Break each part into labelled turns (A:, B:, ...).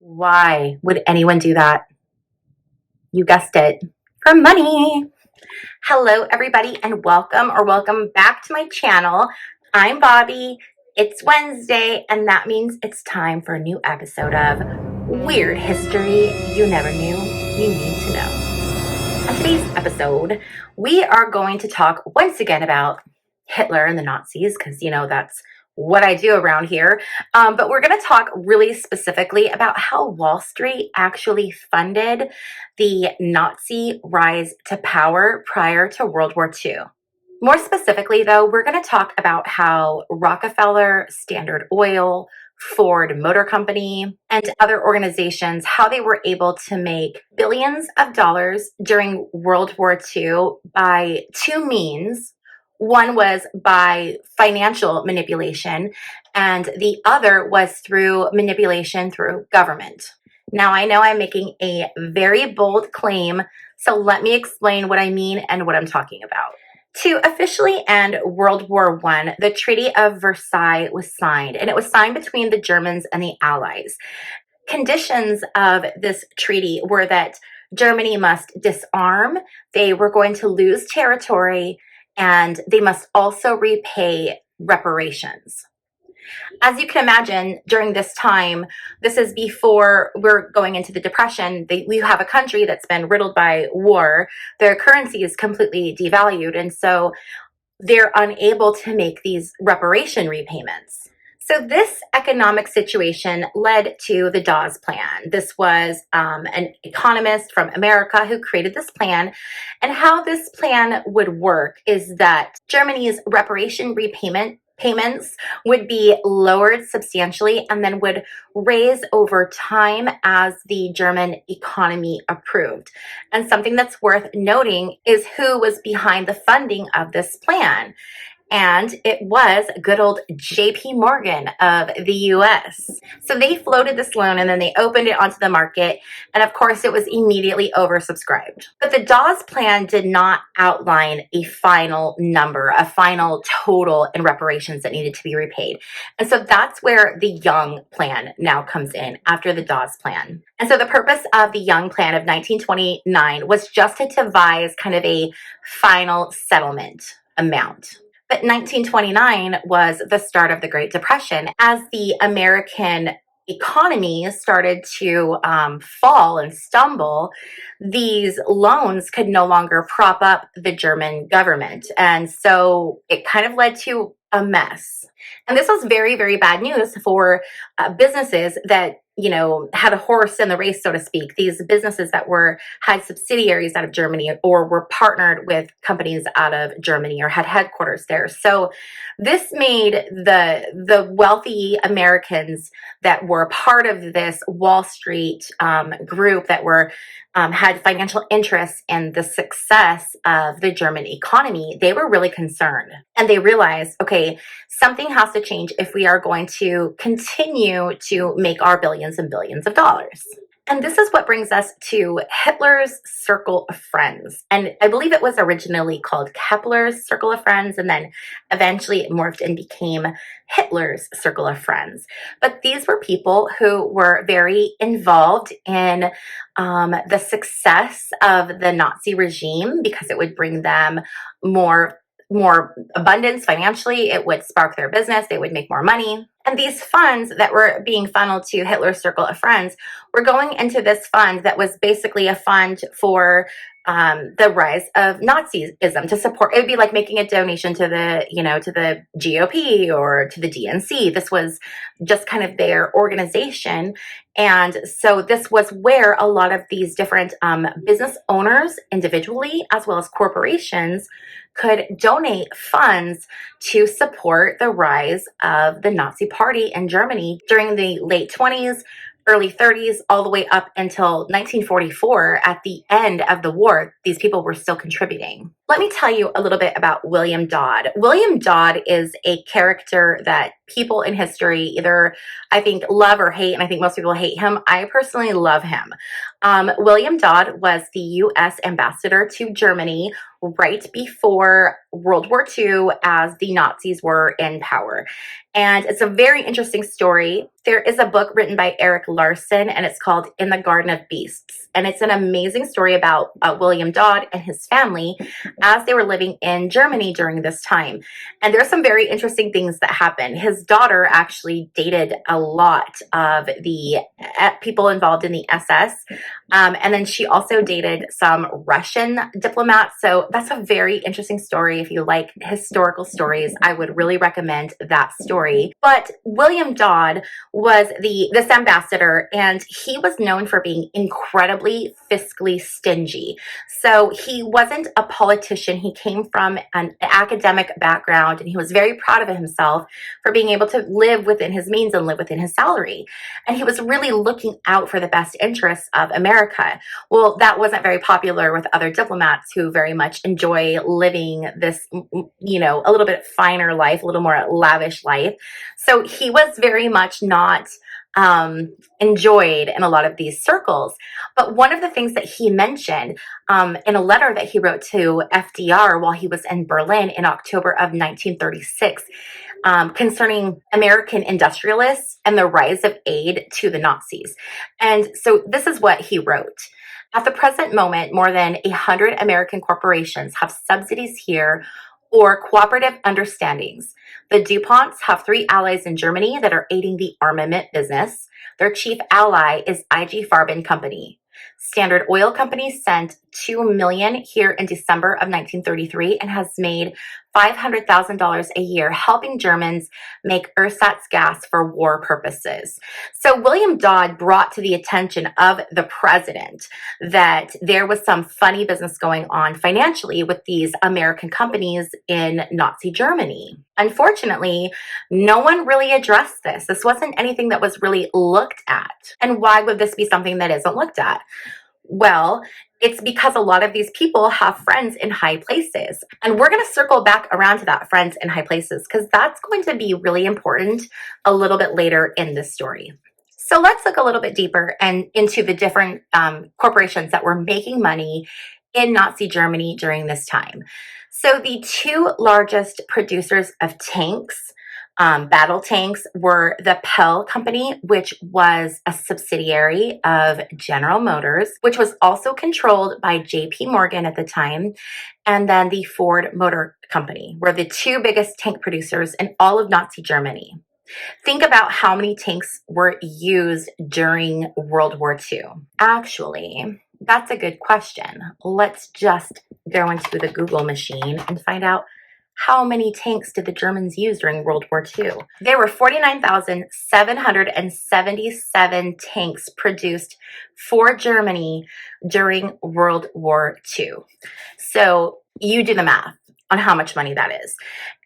A: Why would anyone do that? You guessed it, for money. Hello, everybody, and welcome back to my channel. I'm Bobbie. It's Wednesday, and that means it's time for a new episode of Weird History You Never Knew You Need to Know. On today's episode, we are going to talk once again about Hitler and the Nazis, because that's what I do around here. But we're going to talk really specifically about how Wall Street actually funded the Nazi rise to power prior to World War II. More specifically, though, we're going to talk about how Rockefeller, Standard Oil, Ford Motor Company, and other organizations, how they were able to make billions of dollars during World War II by two means. One was by financial manipulation, and the other was through manipulation through government. Now, I know I'm making a very bold claim, so let me explain what I mean and what I'm talking about. To officially end World War I, the Treaty of Versailles was signed, and it was signed between the Germans and the Allies. Conditions of this treaty were that Germany must disarm, they were going to lose territory, and they must also repay reparations. As you can imagine, during this time, this is before we're going into the Depression, we have a country that's been riddled by war. Their currency is completely devalued, and so they're unable to make these reparation repayments. So this economic situation led to the Dawes Plan. This was an economist from America who created this plan. And how this plan would work is that Germany's reparation payments would be lowered substantially and then would raise over time as the German economy improved. And something that's worth noting is who was behind the funding of this plan. And it was good old jpmorgan of the US. So they floated this loan and then they opened it onto the market. And of course, it was immediately oversubscribed. But the Dawes Plan did not outline a final number, a final total in reparations that needed to be repaid. And so that's where the Young Plan now comes in after the Dawes Plan. And so the purpose of the Young Plan of 1929 was just to devise kind of a final settlement amount. But 1929 was the start of the Great Depression. As the American economy started to fall and stumble, these loans could no longer prop up the German government. And so it kind of led to a mess. And this was very, very bad news for businesses that had a horse in the race, so to speak. These businesses that had subsidiaries out of Germany or were partnered with companies out of Germany or had headquarters there. So this made the wealthy Americans that were part of this Wall Street group that had financial interests in the success of the German economy, they were really concerned. And they realized, okay, something has to change if we are going to continue to make our billions and billions of dollars. And this is what brings us to Hitler's Circle of Friends. And I believe it was originally called Kepler's Circle of Friends, and then eventually it morphed and became Hitler's Circle of Friends. But these were people who were very involved in the success of the Nazi regime because it would bring them more abundance financially. It would spark their business. They would make more money. And these funds that were being funneled to Hitler's Circle of Friends were going into this fund that was basically a fund for the rise of Nazism to support. It would be like making a donation to the GOP or to the DNC. This was just kind of their organization. And so this was where a lot of these different business owners individually, as well as corporations, could donate funds to support the rise of the Nazi Party in Germany during the late 20s, early 30s, all the way up until 1944. At the end of the war, these people were still contributing. Let me tell you a little bit about William Dodd. William Dodd is a character that people in history either, I think, love or hate, and I think most people hate him. I personally love him. William Dodd was the U.S. ambassador to Germany right before World War II as the Nazis were in power. And it's a very interesting story. There is a book written by Erik Larson, and it's called In the Garden of Beasts. And it's an amazing story about William Dodd and his family as they were living in Germany during this time. And there's some very interesting things that happened. His daughter actually dated a lot of the people involved in the SS. And then she also dated some Russian diplomats. So that's a very interesting story. If you like historical stories, I would really recommend that story. But William Dodd was this ambassador, and he was known for being incredibly fiscally stingy. So he wasn't a politician. He came from an academic background, and he was very proud of himself for being able to live within his means and live within his salary. And he was really looking out for the best interests of America. Well, that wasn't very popular with other diplomats who very much enjoy living this, a little bit finer life, a little more lavish life. So he was very much not enjoyed in a lot of these circles. But one of the things that he mentioned in a letter that he wrote to FDR while he was in Berlin in October of 1936, concerning American industrialists and the rise of aid to the Nazis. And so this is what he wrote. At the present moment, more than 100 American corporations have subsidies here or cooperative understandings. The DuPonts have 3 allies in Germany that are aiding the armament business. Their chief ally is IG Farben Company. Standard Oil Company sent $2 million here in December of 1933 and has made $500,000 a year helping Germans make ersatz gas for war purposes. So William Dodd brought to the attention of the president that there was some funny business going on financially with these American companies in Nazi Germany. Unfortunately, no one really addressed this. This wasn't anything that was really looked at. And why would this be something that isn't looked at? Well, it's because a lot of these people have friends in high places. And we're going to circle back around to that friends in high places because that's going to be really important a little bit later in this story. So let's look a little bit deeper and into the different corporations that were making money in Nazi Germany during this time. So the 2 largest producers of tanks, battle tanks, were the Pell Company, which was a subsidiary of General Motors, which was also controlled by jpmorgan at the time, and then the Ford Motor Company were the 2 biggest tank producers in all of Nazi Germany. Think about how many tanks were used during World War II. Actually, that's a good question. Let's just go into the Google machine and find out how many tanks did the Germans use during World War II. There were 49,777 tanks produced for Germany during World War II. So you do the math on how much money that is.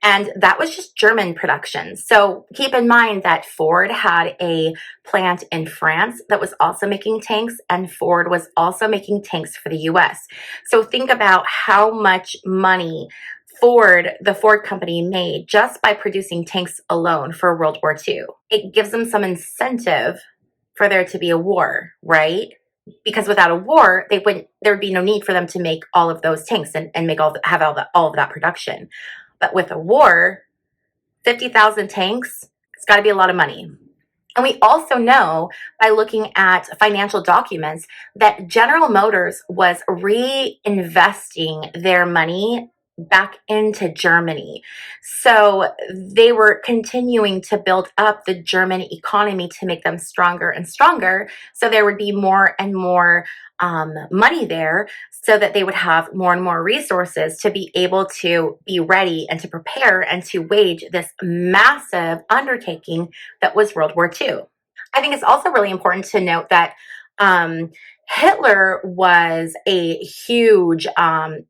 A: And that was just German production. So keep in mind that Ford had a plant in France that was also making tanks, and Ford was also making tanks for the US. So think about how much money the Ford company made just by producing tanks alone for World War II. It gives them some incentive for there to be a war, right? Because without a war, there would be no need for them to make all of those tanks and make all of that production. But with a war, 50,000 tanks, it's got to be a lot of money. And we also know by looking at financial documents that General Motors was reinvesting their money back into Germany. So they were continuing to build up the German economy to make them stronger and stronger. So there would be more and more money there so that they would have more and more resources to be able to be ready and to prepare and to wage this massive undertaking that was World War II. I think it's also really important to note that Hitler was a huge fan,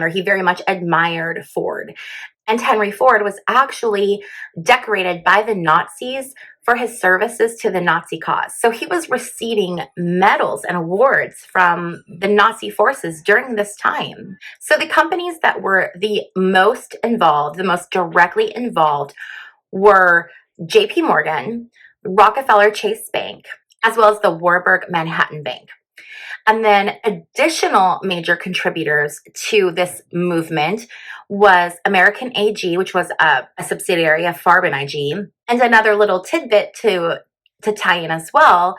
A: or he very much admired Ford. And Henry Ford was actually decorated by the Nazis for his services to the Nazi cause. So he was receiving medals and awards from the Nazi forces during this time. So the companies that were the most involved, the most directly involved, were jpmorgan, Rockefeller Chase Bank, as well as the Warburg Manhattan Bank. And then additional major contributors to this movement was American AG, which was a subsidiary of Farben IG. And another little tidbit to tie in as well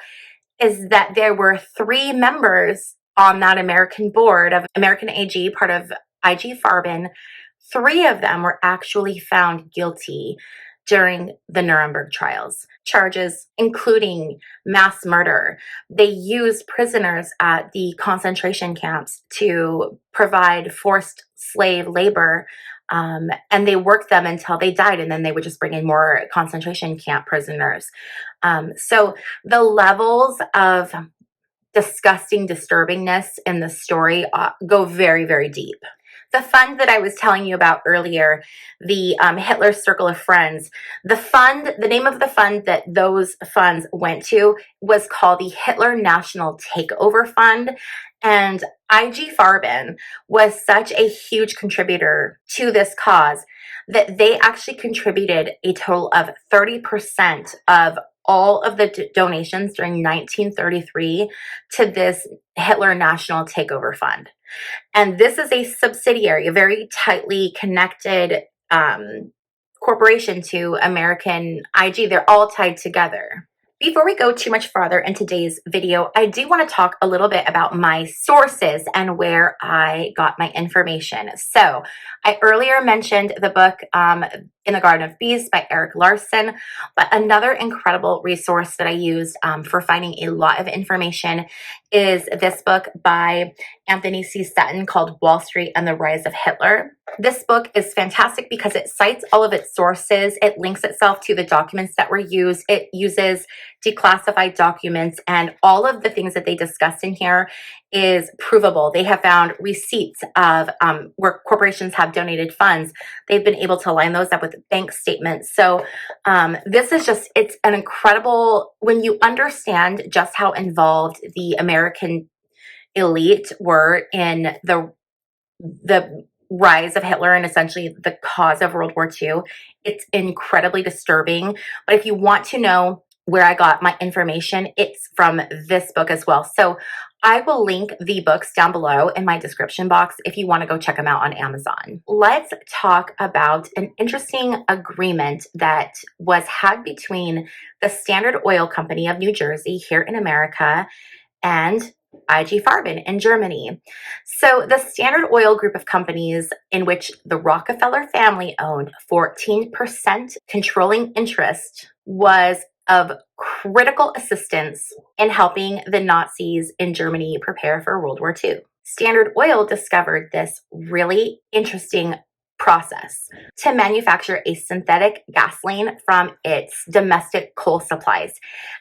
A: is that there were 3 members on that American board of American AG, part of IG Farben. 3 of them were actually found guilty during the Nuremberg trials. Charges including mass murder. They used prisoners at the concentration camps to provide forced slave labor, and they worked them until they died, and then they would just bring in more concentration camp prisoners. So the levels of disgusting disturbingness in the story go very, very deep. The fund that I was telling you about earlier, the Hitler Circle of Friends, the name of the fund that those funds went to was called the Hitler National Takeover Fund. And IG Farben was such a huge contributor to this cause that they actually contributed a total of 30% of all of the donations during 1933 to this Hitler National Takeover Fund. And this is a subsidiary, a very tightly connected corporation to American IG. They're all tied together. Before we go too much farther in today's video, I do want to talk a little bit about my sources and where I got my information. So I earlier mentioned the book In the Garden of Bees by Erik Larson, but another incredible resource that I used for finding a lot of information is this book by Anthony C. Sutton called Wall Street and the Rise of Hitler. This book is fantastic because it cites all of its sources. It links itself to the documents that were used. It uses declassified documents, and all of the things that they discussed in here is provable. They have found receipts of where corporations have donated funds. They've been able to line those up with bank statements. So this is just, it's an incredible, when you understand just how involved the American elite were in the rise of Hitler and essentially the cause of World War II, it's incredibly disturbing. But if you want to know where I got my information, it's from this book as well. So I will link the books down below in my description box if you want to go check them out on Amazon. Let's talk about an interesting agreement that was had between the Standard Oil Company of New Jersey here in America and IG Farben in Germany. So the Standard Oil group of companies, in which the Rockefeller family owned 14% controlling interest, was of critical assistance in helping the Nazis in Germany prepare for World War II. Standard Oil discovered this really interesting process to manufacture a synthetic gasoline from its domestic coal supplies.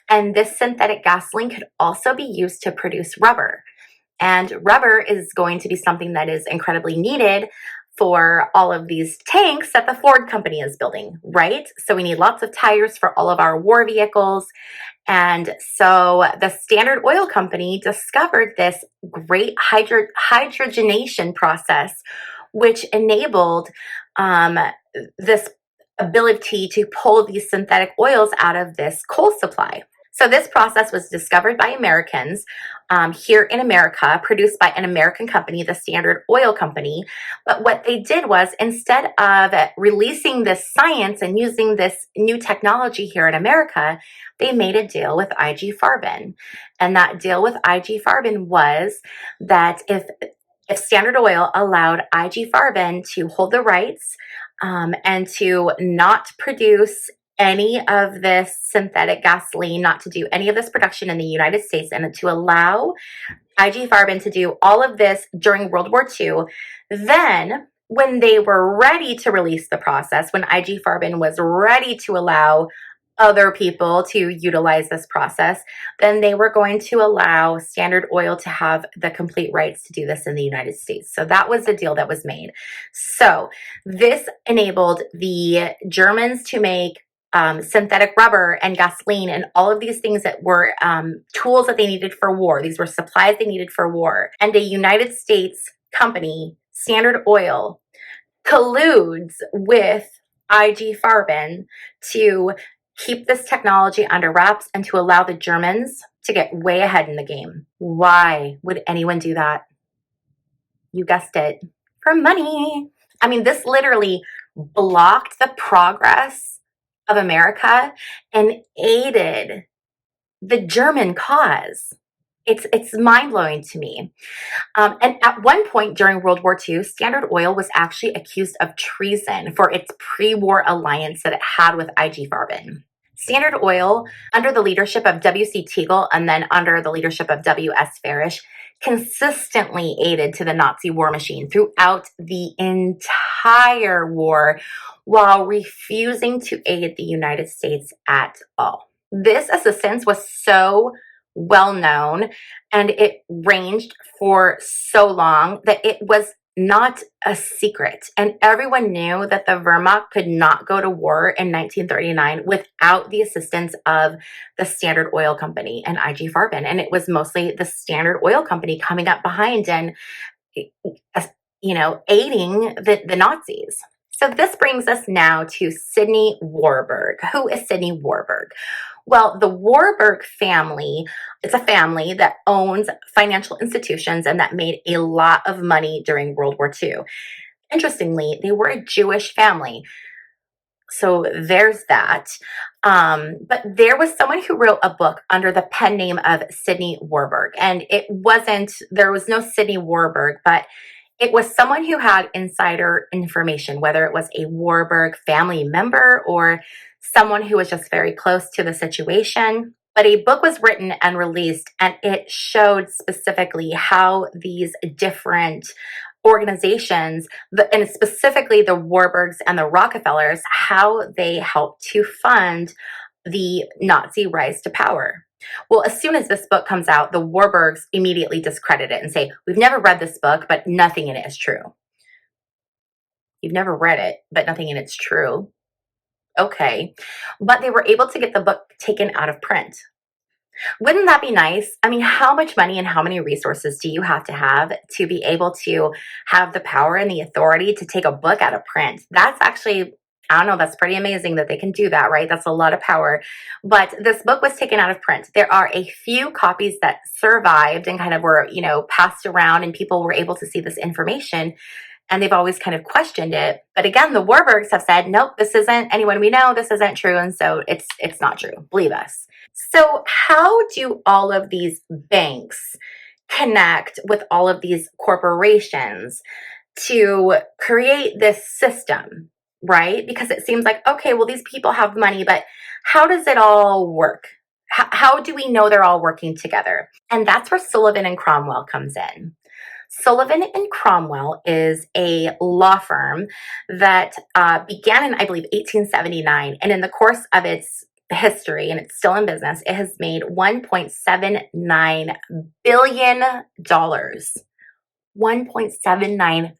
A: And this synthetic gasoline could also be used to produce rubber. And rubber is going to be something that is incredibly needed for all of these tanks that the Ford company is building, right? So we need lots of tires for all of our war vehicles. And so the Standard Oil Company discovered this great hydrogenation process, which enabled this ability to pull these synthetic oils out of this coal supply. So this process was discovered by Americans here in America, produced by an American company, the Standard Oil Company. But what they did was, instead of releasing this science and using this new technology here in America, they made a deal with IG Farben. And that deal with IG Farben was that if Standard Oil allowed IG Farben to hold the rights and to not produce any of this synthetic gasoline, not to do any of this production in the United States, and to allow IG Farben to do all of this during World War II, then when they were ready to release the process, when IG Farben was ready to allow other people to utilize this process, then they were going to allow Standard Oil to have the complete rights to do this in the United States. So that was the deal that was made. So this enabled the Germans to make synthetic rubber and gasoline and all of these things that were tools that they needed for war. These were supplies they needed for war. And a United States company, Standard Oil, colludes with IG Farben to keep this technology under wraps and to allow the Germans to get way ahead in the game. Why would anyone do that? You guessed it, for money. I mean, this literally blocked the progress of America and aided the German cause. It's mind-blowing to me. And at one point during World War II, Standard Oil was actually accused of treason for its pre-war alliance that it had with IG Farben. Standard Oil, under the leadership of W.C. Teagle and then under the leadership of W.S. Farish, consistently aided to the Nazi war machine throughout the entire war while refusing to aid the United States at all. This assistance was so well known and it ranged for so long that it was not a secret. And everyone knew that the Wehrmacht could not go to war in 1939 without the assistance of the Standard Oil Company and IG Farben. And it was mostly the Standard Oil Company coming up behind and, aiding the Nazis. So this brings us now to Sidney Warburg. Who is Sidney Warburg? Well, the Warburg family, it's a family that owns financial institutions and that made a lot of money during World War II. Interestingly, they were a Jewish family. So there's that. But there was someone who wrote a book under the pen name of Sidney Warburg. And there was no Sidney Warburg, but it was someone who had insider information, whether it was a Warburg family member or someone who was just very close to the situation. But a book was written and released, and it showed specifically how these different organizations, and specifically the Warburgs and the Rockefellers, how they helped to fund the Nazi rise to power. Well, as soon as this book comes out, the Warburgs immediately discredit it and say, we've never read this book, but nothing in it is true. You've never read it, but nothing in it's true. Okay. But they were able to get the book taken out of print. Wouldn't that be nice? I mean, how much money and how many resources do you have to be able to have the power and the authority to take a book out of print? That's actually, I don't know, that's pretty amazing that they can do that, right? That's a lot of power. But this book was taken out of print. There are a few copies that survived and kind of were, passed around, and people were able to see this information. And they've always kind of questioned it. But again, the Warburgs have said, nope, this isn't anyone we know. This isn't true. And so it's not true. Believe us. So how do all of these banks connect with all of these corporations to create this system, right? Because it seems like, okay, well, these people have money, but how does it all work? How do we know they're all working together? And that's where Sullivan and Cromwell comes in. Sullivan and Cromwell is a law firm that began in, I believe, 1879. And in the course of its history, and it's still in business, it has made $1.79 billion. $1.79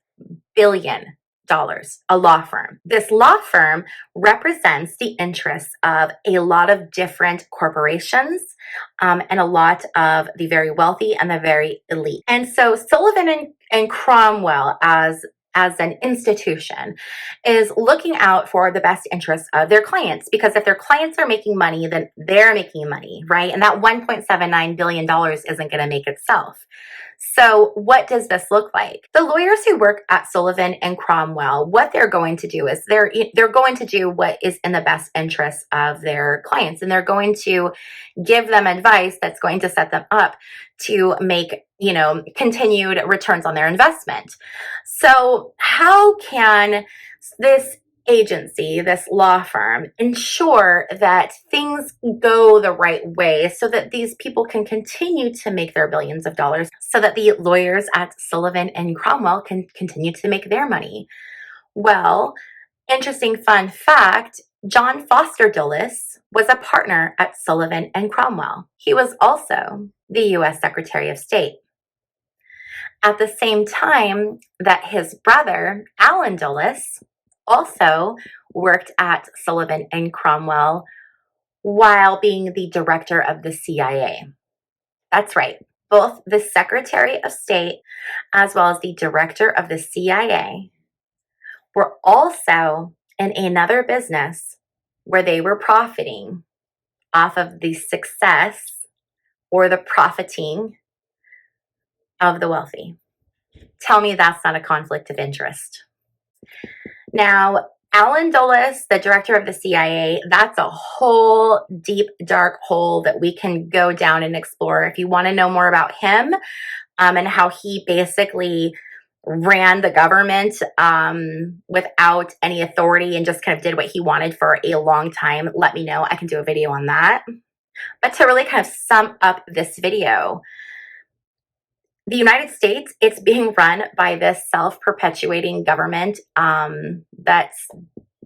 A: billion. A law firm. This law firm represents the interests of a lot of different corporations and a lot of the very wealthy and the very elite. And so Sullivan and Cromwell as an institution is looking out for the best interests of their clients, because if their clients are making money, then they're making money, right? And that $1.79 billion isn't going to make itself. So what does this look like? The lawyers who work at Sullivan and Cromwell, what they're going to do is they're going to do what is in the best interest of their clients, and they're going to give them advice that's going to set them up to make, continued returns on their investment. So how can this agency, this law firm, ensure that things go the right way so that these people can continue to make their billions of dollars, so that the lawyers at Sullivan and Cromwell can continue to make their money? Well, interesting fun fact, John Foster Dulles was a partner at Sullivan and Cromwell. He was also the U.S. Secretary of State. At the same time that his brother, Allen Dulles, also worked at Sullivan and Cromwell while being the director of the CIA. That's right. Both the Secretary of State as well as the director of the CIA were also in another business where they were profiting off of the success or the profiting of the wealthy. Tell me that's not a conflict of interest. Now, allendulles, the director of the CIA, that's a whole deep, dark hole that we can go down and explore. If you want to know more about him and how he basically ran the government without any authority and just kind of did what he wanted for a long time, let me know. I can do a video on that. But to really kind of sum up this video, the United States, it's being run by this self-perpetuating government that's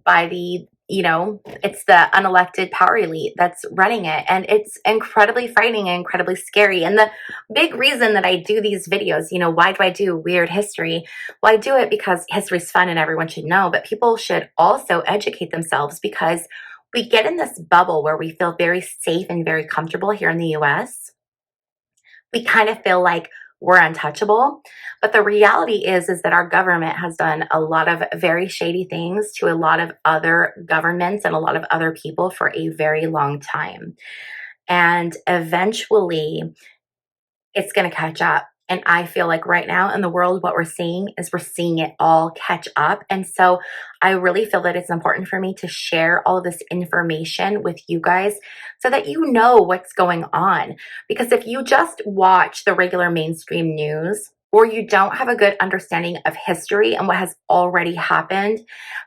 A: by the, it's the unelected power elite that's running it. And it's incredibly frightening and incredibly scary. And the big reason that I do these videos, why do I do weird history? Well, I do it because history's fun and everyone should know, but people should also educate themselves because we get in this bubble where we feel very safe and very comfortable here in the US. We kind of feel like we're untouchable. But the reality is that our government has done a lot of very shady things to a lot of other governments and a lot of other people for a very long time. And eventually it's going to catch up. And I feel like right now in the world, what we're seeing is we're seeing it all catch up. And so I really feel that it's important for me to share all of this information with you guys so that you know what's going on. Because if you just watch the regular mainstream news, or you don't have a good understanding of history and what has already happened,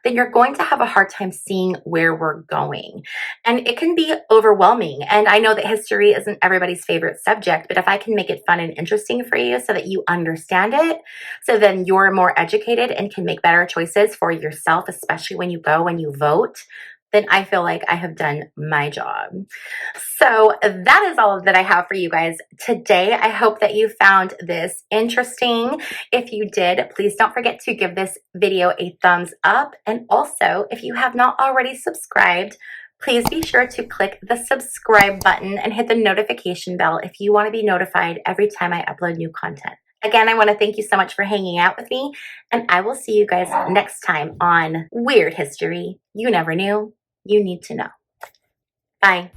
A: then you're going to have a hard time seeing where we're going. And it can be overwhelming. And I know that history isn't everybody's favorite subject, but if I can make it fun and interesting for you so that you understand it, so then you're more educated and can make better choices for yourself, especially when you go and you vote, then I feel like I have done my job. So that is all that I have for you guys today. I hope that you found this interesting. If you did, please don't forget to give this video a thumbs up. And also, if you have not already subscribed, please be sure to click the subscribe button and hit the notification bell if you want to be notified every time I upload new content. Again, I want to thank you so much for hanging out with me, and I will see you guys next time on Weird History You Never Knew You Need to Know. Bye.